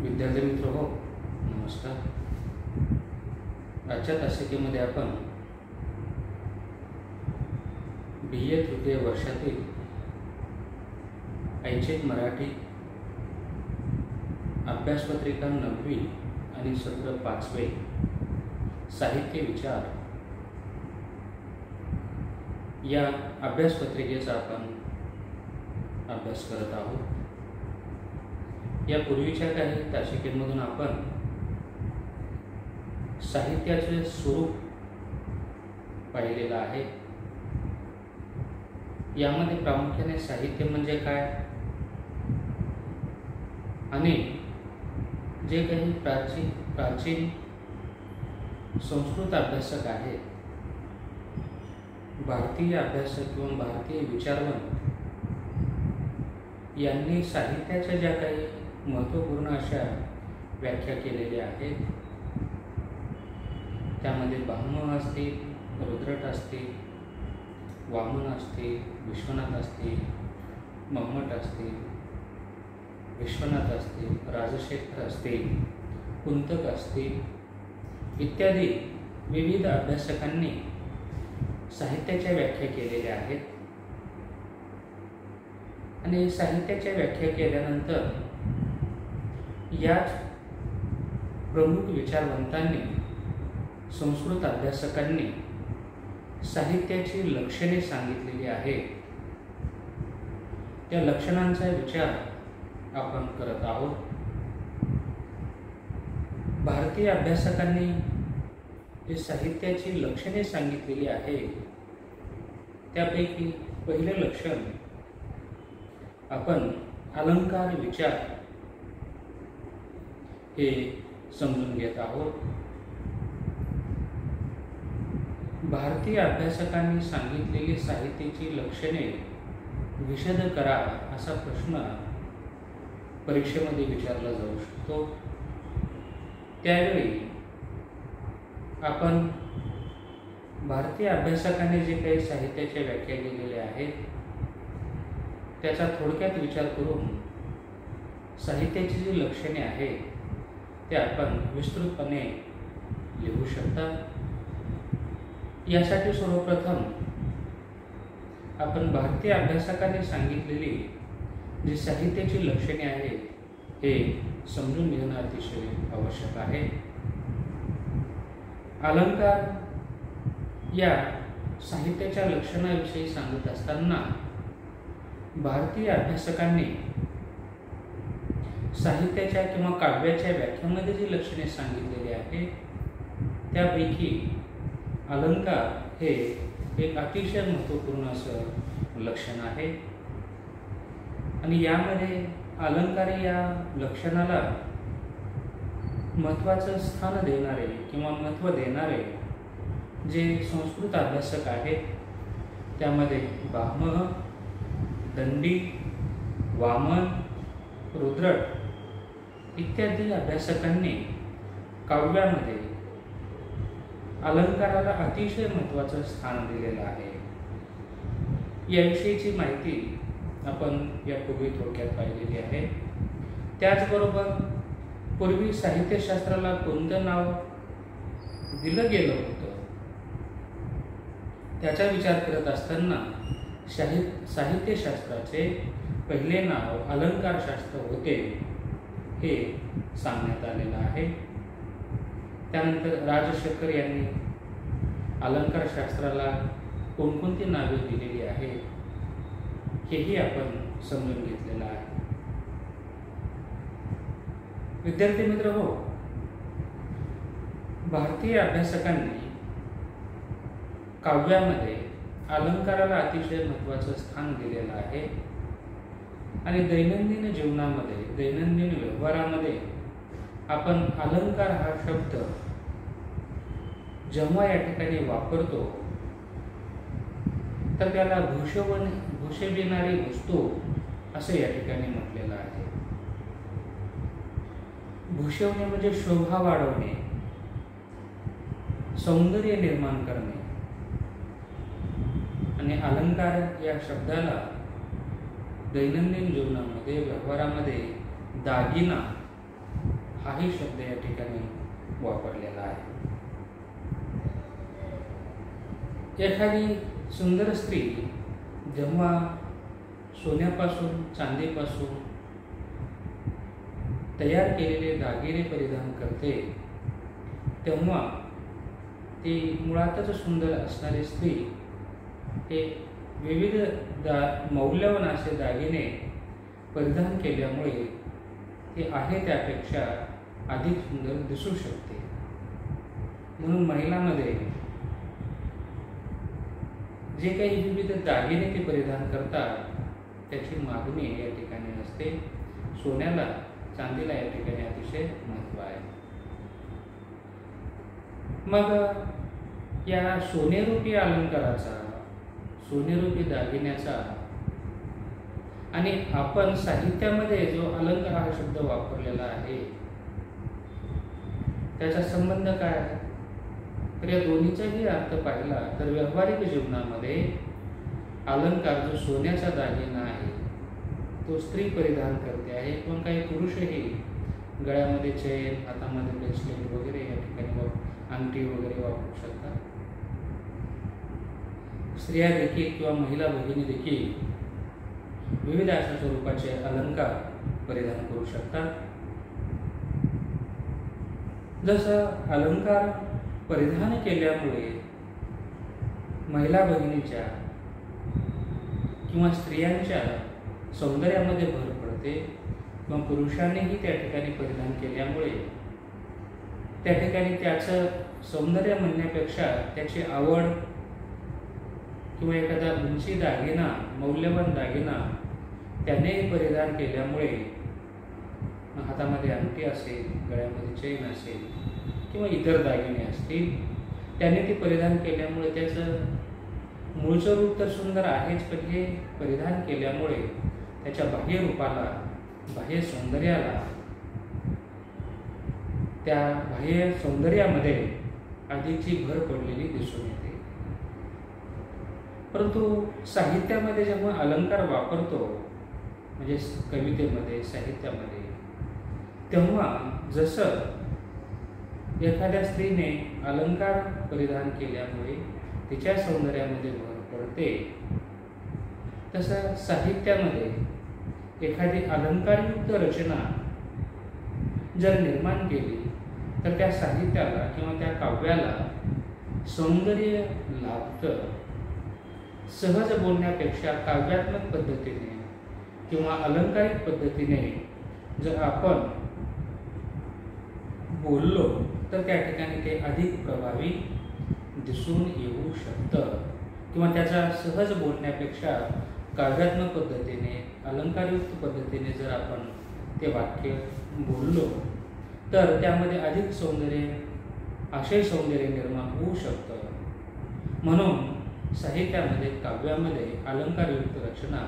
विद्यार्थी मित्र हो, नमस्कार. आजच्या तासिकेमध्ये आपण BA तृतीय वर्षातील ऐच्छिक मराठी अभ्यासपत्रिका 9वी आणि सत्र 5वे साहित्य विचार या अभ्यासपत्रिकेचा आपण अभ्यास करत आहोत. यापूर्वीच्या काही तासिकेमधून आपण साहित्याचे स्वरूप पाहिलेलं आहे. यामध्ये प्रामुख्याने साहित्य म्हणजे काय आणि जे काही प्राचीन संस्कृत अभ्यासक आहेत, भारतीय अभ्यासक किंवा भारतीय विचारवंत यांनी साहित्याच्या ज्या काही महत्त्वपूर्ण अशा व्याख्या केलेल्या आहेत, त्यामध्ये भामह असतील, रुद्रट असतील, वामन असतील, विश्वनाथ असतील, मम्मट असतील, विश्वनाथ असतील, राजशेखर असतील, कुंतक असतील इत्यादी विविध अभ्यासकांनी साहित्याच्या व्याख्या केलेल्या आहेत. आणि साहित्याच्या व्याख्या केल्यानंतर याच प्रमुख विचारवंतांनी, संस्कृत अभ्यासकांनी साहित्याची लक्षणे सांगितलेली आहेत. त्या लक्षणांचा विचार आपण करत आहोत. भारतीय अभ्यासकांनी जे साहित्याची लक्षणे सांगितलेली आहेत, त्यापैकी पहिले लक्षण आपण अलंकार विचार हे समजून घेत आहोत. भारतीय अभ्यासकांनी सांगितलेली साहित्याची लक्षणे विशद करा असा प्रश्न परीक्षेमध्ये विचारला जाऊ शकतो. त्यावेळी आपण भारतीय अभ्यासकांनी जे काही साहित्याच्या व्याख्या केलेल्या आहेत, त्याचा थोडक्यात विचार करून साहित्याची जी लक्षणे आहेत ते आपण विस्तृतपणे लिहू शकता. यासाठी सर्वप्रथम आपण भारतीय अभ्यासकांनी सांगितलेली जी साहित्याची लक्षणे आहेत हे समजून घेणं अतिशय आवश्यक आहे. अलंकार या साहित्याच्या लक्षणाविषयी सांगत असताना भारतीय अभ्यासकांनी साहित्याच्या किंवा काव्याच्या व्याख्यामध्ये जी लक्षणे सांगितलेली आहेत, त्यापैकी अलंकार हे एक अतिशय महत्त्वपूर्ण असं लक्षण आहे. आणि यामध्ये अलंकार या लक्षणाला महत्त्वाचं स्थान देणारे किंवा महत्त्व देणारे जे संस्कृत अभ्यासक आहेत, त्यामध्ये भामह, दंडी, वामन, रुद्रट इत्यादी अभ्यासकांनी काव्यामध्ये अलंकाराला अतिशय महत्त्वाचं स्थान दिलेलं आहे. याविषयीची माहिती आपण यापूर्वी थोडक्यात पाहिलेली आहे. त्याचबरोबर पूर्वी साहित्यशास्त्राला कोणतं नाव दिलं गेलं होतं त्याचा विचार करत असताना साहित्यशास्त्राचे पहिले नाव अलंकारशास्त्र होते हे सांगण्यात आलेलं आहे. त्यानंतर राजशेखर यांनी अलंकारशास्त्राला कोणकोणती नावे दिलेली आहेत हेही आपण समजून घेतलेलं आहे. विद्यार्थी मित्र हो, भारतीय अभ्यासकांनी काव्यामध्ये अलंकाराला अतिशय महत्त्वाचं स्थान दिलेलं आहे. आणि दैनंदिन जीवनामध्ये, दैनंदिन व्यवहारामध्ये आपण अलंकार हा शब्द जेव्हा या ठिकाणी वापरतो तर त्याला भूषविणारी वस्तू असं या ठिकाणी म्हटलेलं आहे. भूषवणे म्हणजे शोभा वाढवणे, सौंदर्य निर्माण करणे. आणि अलंकार या शब्दाला दैनंदिन जीवनामध्ये, व्यवहारामध्ये दागिना हाही शब्द या ठिकाणी वापरलेला आहे. एखादी सुंदर स्त्री जेव्हा सोन्यापासून चांदीपासून तयार केलेले दागिने परिधान करते तेव्हा ती मुळातच सुंदर असणारी स्त्री हे विविध मौल्यवान असे दागिने परिधान केल्यामुळे ती आहे त्यापेक्षा अधिक सुंदर दिसू शकते. म्हणून महिलांमध्ये जे काही विविध दागिने ते परिधान करतात त्याची मागणी या ठिकाणी असते. सोन्याला चांदीला या ठिकाणी अतिशय महत्त्व आहे. मग या सोनेरूपी अलंकाराचा, सोनेरूपी दागिन्याचा आणि आपण साहित्यामध्ये जो अलंकार हा शब्द वापरलेला आहे त्याचा संबंध काय आहे? तर या दोन्हीचाही अर्थ पाहिला तर व्यावहारिक जीवनामध्ये अलंकार जो सोन्याचा दागिना आहे तो स्त्री परिधान करते आहे, पण काही पुरुषही गळ्यामध्ये चेन, हातामध्ये ब्रेसलेट वगैरे या ठिकाणी अंगठी वगैरे वापरू शकतात. स्त्रिया देखील किंवा महिला भगिनी देखील विविध अशा स्वरूपाचे अलंकार परिधान करू शकतात. जसं अलंकार परिधान केल्यामुळे महिला भगिनीच्या किंवा स्त्रियांच्या सौंदर्यामध्ये भर पडते किंवा पुरुषांनीही त्या ठिकाणी परिधान केल्यामुळे त्या ठिकाणी त्याचं सौंदर्य म्हणण्यापेक्षा त्याची आवड किंवा एखादा उंची दागिना, मौल्यवान दागिना त्यानेही परिधान केल्यामुळे हातामध्ये अंगठी असेल, गळ्यामध्ये चेन असेल किंवा इतर दागिने असतील त्याने ते परिधान केल्यामुळे त्याचं मूळचं रूप तर सुंदर आहेच, पण हे परिधान केल्यामुळे त्याच्या बाह्य रूपाला, बाह्य सौंदर्याला, त्या बाह्य सौंदर्यामध्ये अधिकची भर पडलेली दिसून येते. परंतु साहित्यामध्ये जेव्हा अलंकार वापरतो म्हणजे कवितेमध्ये, साहित्यामध्ये, तेव्हा जसं एखाद्या स्त्रीने अलंकार परिधान केल्यामुळे तिच्या सौंदर्यामध्ये भर पडते तसं साहित्यामध्ये एखादी अलंकारयुक्त रचना जर निर्माण केली तर त्या साहित्याला किंवा त्या काव्याला सौंदर्य लाभतं. सहज बोलण्यापेक्षा काव्यात्मक पद्धतीने किंवा अलंकारिक पद्धतीने जर आपण बोललो तर त्या ठिकाणी ते अधिक प्रभावी दिसून येऊ शकतं. किंवा त्याचा सहज बोलण्यापेक्षा काव्यात्मक पद्धतीने, अलंकारयुक्त पद्धतीने जर आपण ते वाक्य बोललो तर त्यामध्ये अधिक सौंदर्य, आशय सौंदर्य निर्माण होऊ शकतं. म्हणून साहित्यामध्ये, काव्यामध्ये अलंकारयुक्त रचना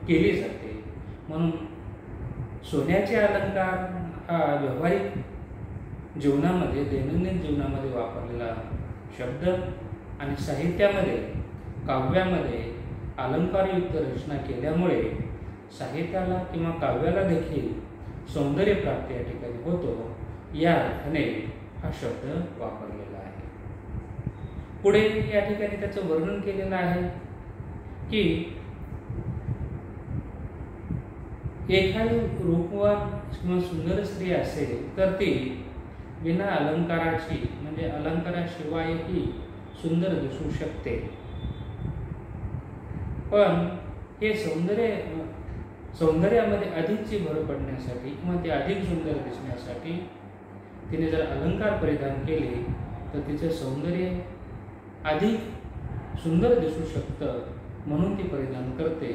केली जाते. म्हणून सोन्याचे अलंकार हा व्यावहारिक जीवनामध्ये, दैनंदिन जीवनामध्ये वापरलेला शब्द आणि साहित्यामध्ये, काव्यामध्ये अलंकारयुक्त रचना केल्यामुळे साहित्याला किंवा काव्याला देखील सौंदर्य प्राप्ती या ठिकाणी होतो. या अर्थाने हा शब्द वापरलेला आहे. पुढे या ठिकाणी त्याचं वर्णन केलेलं आहे की एखादी रूपवान किंवा सुंदर स्त्री असेल तर ती विना अलंकाराची म्हणजे अलंकाराशिवायही सुंदर दिसू शकते. पण हे सौंदर्यामध्ये अधिकची भर पडण्यासाठी किंवा ते अधिक सुंदर दिसण्यासाठी तिने जर अलंकार परिधान केले तर तिचे सौंदर्य अधिक सुंदर दिसू शकतं, म्हणून ती परिधान करते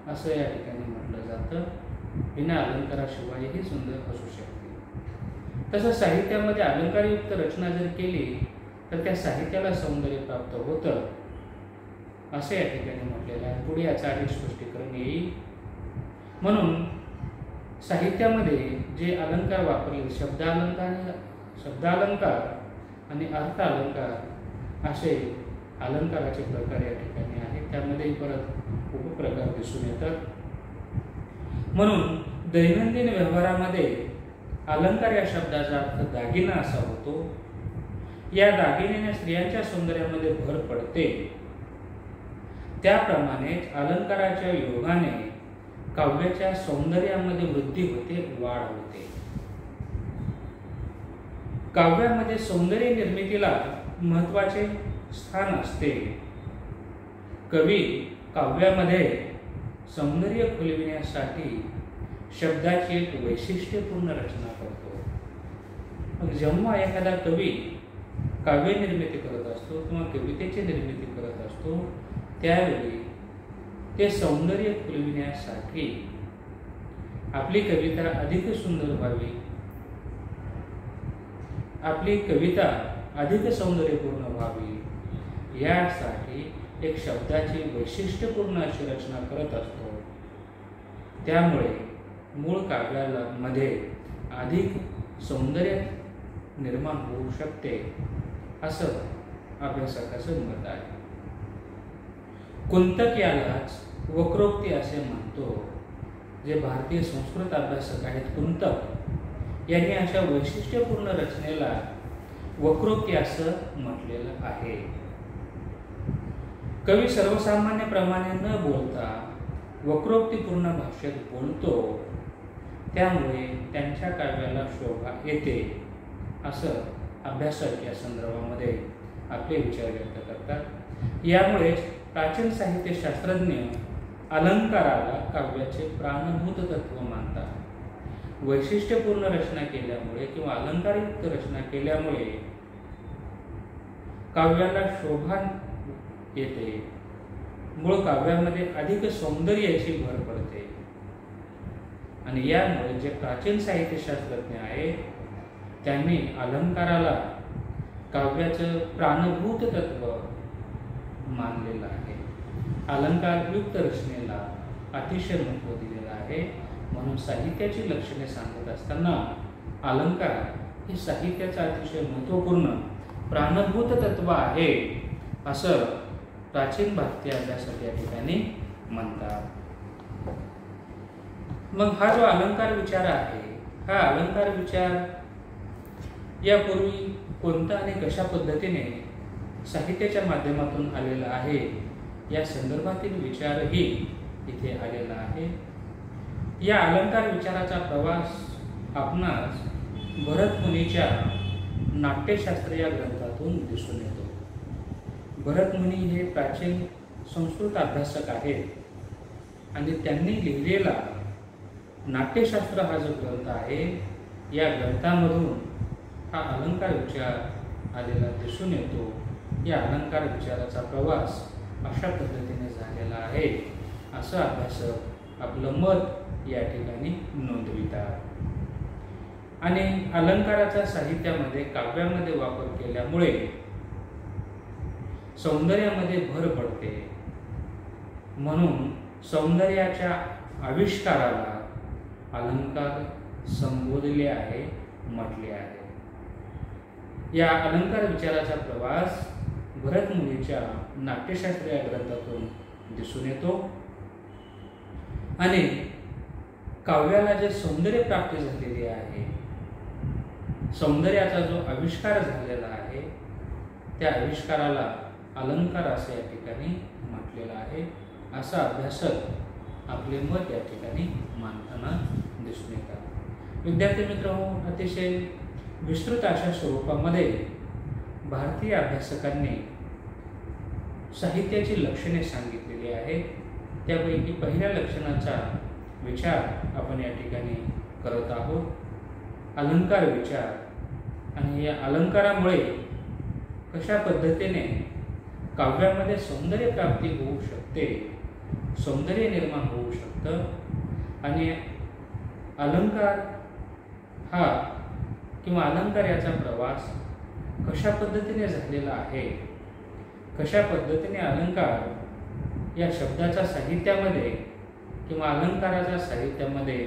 असं या ठिकाणी म्हटलं जातं. बिना अलंकाराशिवायही सुंदर असू शकते. तसं साहित्यामध्ये अलंकारयुक्त रचना जर केली तर त्या साहित्याला सौंदर्य प्राप्त होतं असं या ठिकाणी म्हटलेलं आहे. पुढे याचं अधिक स्पष्टीकरण येईल. म्हणून साहित्यामध्ये जे अलंकार वापरले, शब्दालंकार आणि अर्थ अलंकार असे अलंकाराचे प्रकार या ठिकाणी आहेत. त्यामध्ये परत उपप्रकार दिसून येतात. म्हणून दैनंदिन व्यवहारामध्ये अलंकार या शब्दाचा अर्थ दागिना असा होतो. या दागिन्याने स्त्रियांच्या सौंदर्यामध्ये भर पडते. त्याप्रमाणेच अलंकाराच्या योगाने काव्याच्या सौंदर्यामध्ये वृद्धी होते, वाढ होते. काव्यामध्ये सौंदर्य निर्मितीला महत्त्वाचे स्थान असते. कवी काव्यामध्ये सौंदर्य खुलविण्यासाठी शब्दाची एक वैशिष्ट्यपूर्ण रचना करतो. मग जेव्हा एखादा कवी काव्य निर्मिती करत असतो किंवा कवितेची निर्मिती करत असतो, त्यावेळी ते सौंदर्य खुलविण्यासाठी आपली कविता अधिक सुंदर व्हावी, आपली कविता अधिक सौंदर्यपूर्ण व्हावी, यासाठी एक शब्दाची वैशिष्ट्यपूर्ण अशी रचना करत असतो. त्यामुळे मूळ काव्याला मध्ये अधिक सौंदर्य निर्माण होऊ शकते, असं अभ्यासकाचं मत आहे. कुंतक यालाच वक्रोक्ती असे म्हणतो. जे भारतीय संस्कृत अभ्यासक आहेत कुंतक, यांनी अशा वैशिष्ट्यपूर्ण रचनेला वक्रोक्ती असं म्हटलेलं आहे. कवी सर्वसामान्यप्रमाणे न बोलता वक्रोक्तीपूर्ण भाषेत बोलतो, त्यामुळे त्यांच्या काव्याला शोभा येते, असं अभ्यासक या संदर्भामध्ये आपले विचार व्यक्त करतात. यामुळेच प्राचीन साहित्यशास्त्रज्ञ अलंकाराला काव्याचे प्राणभूत तत्व मानतात. वैशिष्ट्यपूर्ण रचना केल्यामुळे किंवा अलंकारयुक्त रचना केल्यामुळे काव्याला शोभा येते, मूळ काव्यामध्ये अधिक सौंदर्याची भर पडते. आणि यामुळे जे प्राचीन साहित्यशास्त्रज्ञ आहेत, त्यांनी अलंकाराला काव्याचं प्राणभूत तत्व मानलेलं आहे. अलंकारयुक्त रचनेला अतिशय महत्त्व दिलेलं आहे. म्हणून साहित्याची लक्षणे सांगत असताना अलंकार हे साहित्याचं अतिशय महत्त्वपूर्ण प्राणभूत तत्व आहे, असं प्राचीन भारतीय अभ्यासक या ठिकाणी म्हणतात. मग हा जो अलंकार विचार आहे, हा अलंकार विचार यापूर्वी कोणता आणि कशा पद्धतीने साहित्याच्या माध्यमातून आलेला आहे, या संदर्भातील विचारही इथे आलेला आहे. या अलंकार विचाराचा प्रवास आपणास भरत मुनीच्या नाट्यशास्त्र या ग्रंथातून दिसून येतो. भरत मुनी हे प्राचीन संस्कृत अभ्यासक आहेत आणि त्यांनी लिहिलेला नाट्यशास्त्र हा जो ग्रंथ आहे, या ग्रंथामधून हा अलंकार विचार आलेला दिसून येतो. या अलंकार विचाराचा प्रवास अशा पद्धतीने झालेला आहे, असं अभ्यासक आपलं मत या ठिकाणी नोंदवितात. आणि अलंकाराचा साहित्यामध्ये काव्यामध्ये वापर केल्यामुळे सौंदर्यामध्ये भर पडते. म्हणून सौंदर्याच्या आविष्काराला अलंकार संबोधले आहे, म्हटले आहे. या अलंकार विचाराचा प्रवास भरत मुनीच्या नाट्यशास्त्र या ग्रंथातून दिसून येतो. आणि काव्याला जे सौंदर्य प्राप्ती झालेली आहे, सौंदर्याचा जो आविष्कार झालेला आहे, त्या आविष्काराला अलंकार असे या ठिकाणी म्हटलेलं आहे, असा अभ्यासक आपले मत या ठिकाणी मांडताना दिसून येतात. विद्यार्थी मित्रांनो, अतिशय विस्तृत अशा स्वरूपामध्ये भारतीय अभ्यासकांनी साहित्याची लक्षणे सांगितलेली आहेत. त्यापैकी पहिल्या लक्षणाचा विचार आपण या ठिकाणी करत आहोत, अलंकार विचार. आणि या अलंकारामुळे कशा पद्धतीने काव्यामध्ये सौंदर्य प्राप्ती होऊ शकते, सौंदर्य निर्माण होऊ शकतं. आणि अलंकार हा किंवा अलंकार याचा प्रवास कशा पद्धतीने झालेला आहे, कशा पद्धतीने अलंकार या शब्दाचा साहित्यामध्ये किंवा अलंकाराच्या साहित्यामध्ये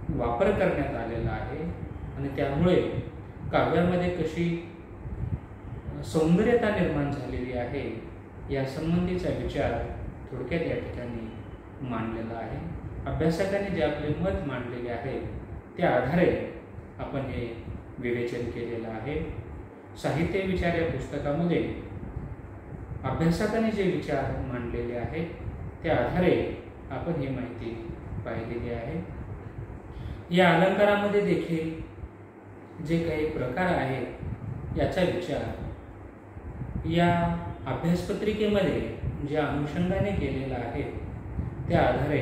वापर करण्यात आलेला आहे, आणि त्यामुळे काव्यामध्ये कशी सौंदर्यता निर्माण झालेली आहे, या संबंधीचा विचार थोडक्यात या ठिकाणी मांडलेला आहे. अभ्यासकांनी जे आपले मत मांडलेले आहे, त्या आधारे आपण हे विवेचन केलेलं आहे. साहित्य विचार या पुस्तकामध्ये अभ्यासकाने जे विचार मांडलेले आहेत त्या आधारे आपण ही माहिती पाहिलेली आहे. या अलंकारामध्ये देखील जे काही प्रकार आहेत याचा विचार या अभ्यासपत्रिकेमध्ये ज्या अनुषंगाने केलेला आहे त्या आधारे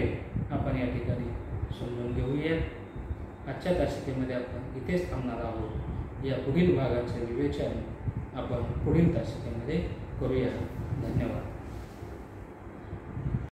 आपण या ठिकाणी समजून घेऊया. आजच्या तासिकेमध्ये आपण इथेच थांबणार आहोत. या पुढील भागाचे विवेचन आपण पुढील तासिकेमध्ये करूया. धन्यवाद.